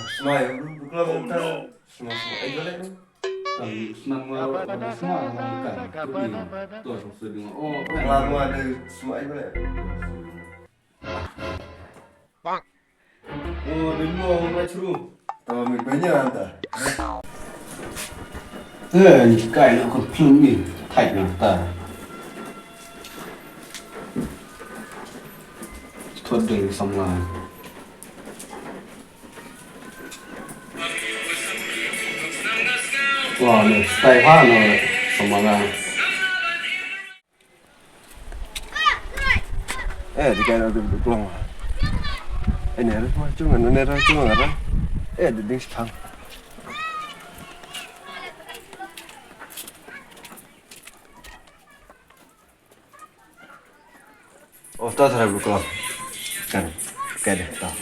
Smile, kalau kita semua aja boleh. Senang semua bukan tuh sedang Kalau ada semua aja boleh. đến ngô ngay chú Kalau mình banyak anda. những cái nó còn phun mình thành là ta thuật đường xong là wow này tay hoa nó xong là Di kanan tu pulang. Ini ada cuma ada cuma ada. Di ding sekarang. Oh, tak terlalu berkelam. Kan, kayak deh, tak.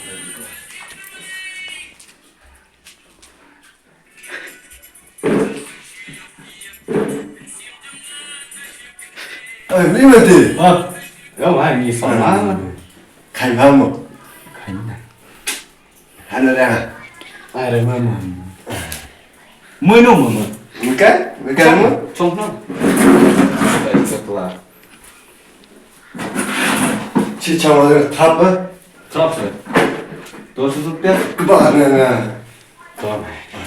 Ini mati. không ai nhìn xong lá Kain kamu. Khánh này Ada dah. ai đây mà mới nung mà Bukan? Bukan kamu? xong nó vậy setelah Si cuma ada tap ah. drop rồi tôi sẽ giúp tiếp Kebahagiaan. rồi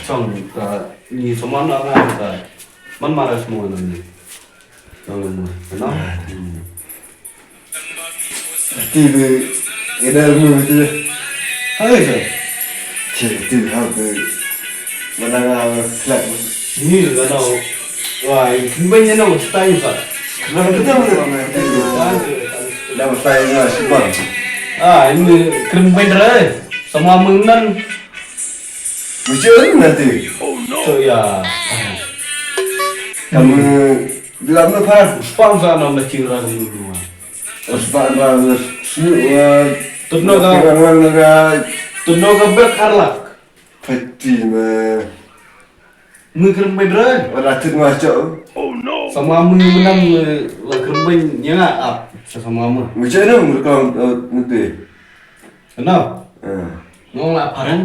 xong ta nhìn xong món nó ra rồi món mà là semua này rồi nó TV ada rumah itu. hơi rồi TV apa? Mana flat. như là đâu rồi bên nhau nó style rồi Kenapa kita mana TV? Dah saya nggak sebab. ini keren bener semua menang Macam nanti. so ya Kamu bilang apa? sponsor nama cira dulu Sebab apa? Semua. Tuno ka Orang negara tuno ka berkarlak peti mah. mưa keren bener Orang tu macam. sama mưa menang là keren bener nhá ap sama mưa Macam mana mereka nanti? kenapa Ah. ngomong laparan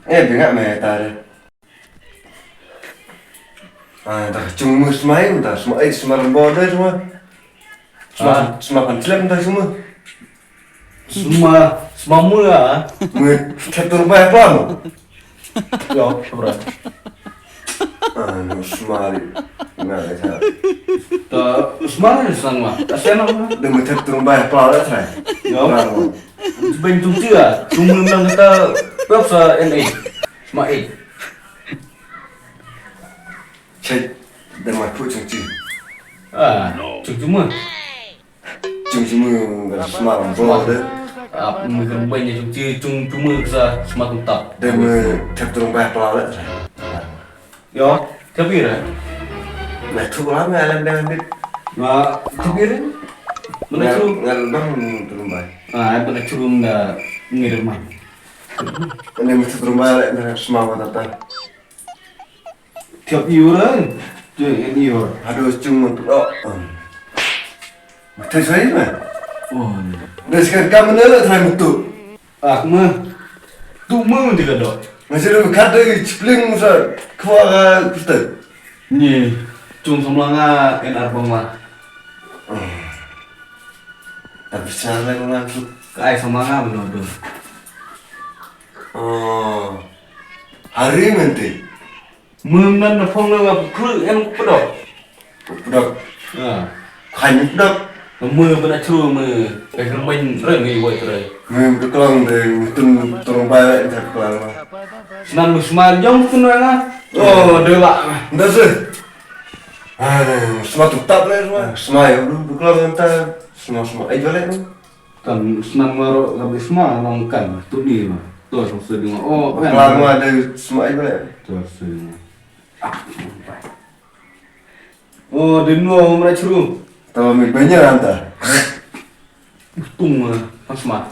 Dengar meh tadi. Dah cuma semai, dah semua semalam border semua. Semua pancelan dah semua. semua mưa Ketur bayar pelan. ya bro Semua nah saya. semua sang mah asal mah Demi ketur bayar pelan dah saya. ya bên trung chưa trung menang kita bab sa NA semua Cek demi pun cungci. cuma Cungci mu semalam border. mưa keren bener cuma sa semakin tak Demi ketur bayar pelan dah saya. ya tapi ya Nah tu lama alam dah ambil. mà tapi ya mana tu Ngalbang turun bayar. mana curung na ngiriman Ini mesti turun bayar dah semua datang. tiap iuran tu ini iur Aduh cuma untuk Betul saya mah. oh Dah sekarang kamu nak try betul. mah tu mah tidak ada Masih ada kata cepling musa kuara kita. ni cung semlanga enar bangla Tapi cara langsung. kai semlanga menodo Oh. Hari nanti. mengan na phong na kru en pedok Budak hanya budak. mưa bên chua mưa cái rừng bên rừng gì vậy rồi Budak kelang dari mutun turun bayar entah kelang. nan musman jom pun na oh dewa Dah sih. Aduh, semua tetap lah semua. Semua ya, budak kelang entah semua aja balik. kan senang maro habis semua nongkan tu ni mah tu sedang oh Kelang ada semua aja balik. tu sedang oh di nuo mana churu Tahu mi banyak anda. tung pas mah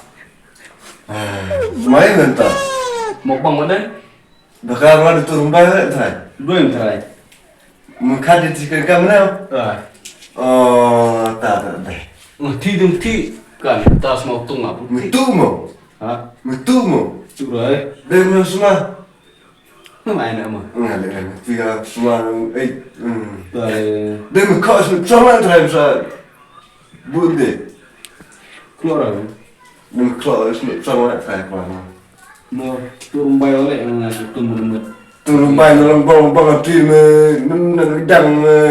Semua yang entah. mau bang mana Bakal ada turun bayar entah. dua yang terai Mungkin di sini kamu nak? Oh, tak. thi đừng thi kan ta mau tung apa Mutu mo, ha mutu mo. Curai. Đêm semua. Main nak mah. Nggak, tiga semua. Tại Đêm kau semua time saya. Bunde. keluar kan. Đêm kau semua saya keluar. Mau turun bayar oleh yang itu menurut. Turun bay orang bang tim dang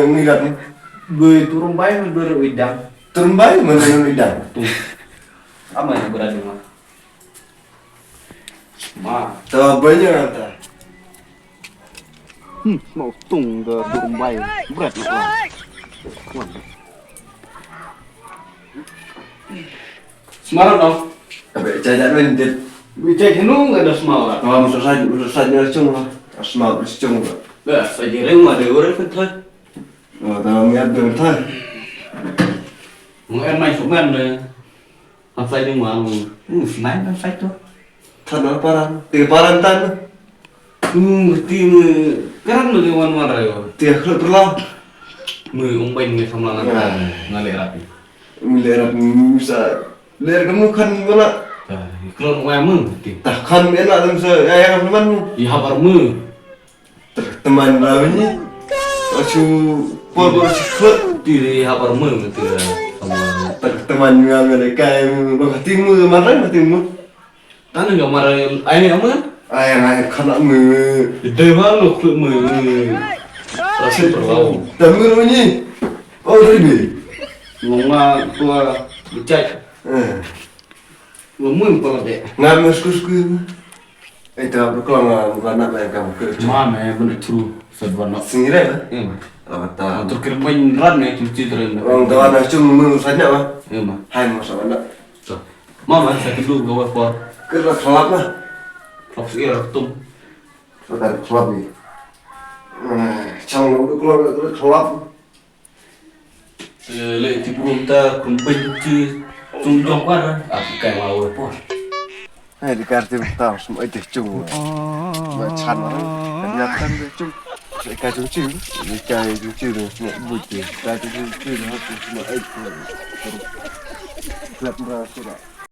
ngirat. Gue turun bayar berwidang. Turun bay mana dang. Tuh. Apa yang berada mah? Ma. Tahu banyak anta. Mau tung ke turun bayar. Berat lah. Semarang dong. Tapi cacat mendit. Bicara henung nggak ada semarang. Kalau saja cung lah. Asma cung lah. Dah, saya jeleng mah ada orang betul. Oh, tahu miat betul. Mau em main sumen deh. Apa ini mau? Main apa itu? Tanah paran. Tiga paran tanah. Tim kan lu kawan marah yo. Tiga klub berlaw. Mui umbain nggak sama langan ngalih rapi. Milerat bisa. Ler kamu kan mana? Kalau mau emang, Tak kan enak dalam ayah temanmu. iya kabar mu. Teman lawannya. Acu pol klub. Diri kabar mu gitu ya. Sama. Teman yang mereka yang hatimu mana hatimu? Kan nggak marah ini kamu kan? Ayah kanakmu. Gede banget lo klub mu. Rasanya perlawan. Tamu namanya. Oh dari. Ngomong tua becak. Ngomong apa deh? Nggak masuk. Itu apa kalau nggak anak yang kamu kerja? Mana ya bener true. Sebenarnya. Sendiri lah. Iya. Apa tahu? Untuk kirim beneran ya cuci terus. Orang tua anak cuma saja mah. Iya mah. Hai masa anak. So, mama saya dulu gawe por. Kerja kelap lah. Fox ear tum. Sudah kelap ni. Cang udah keluar terus kelap. Le ti perunta kumpul cuci tunjong par. Aku kayak mau por. Di kartu tahu semua itu cung. Macam orang kelihatan dia cung. Saya cuci, saya cuci semua buat. Saya cuci semua itu. Kelap merasa.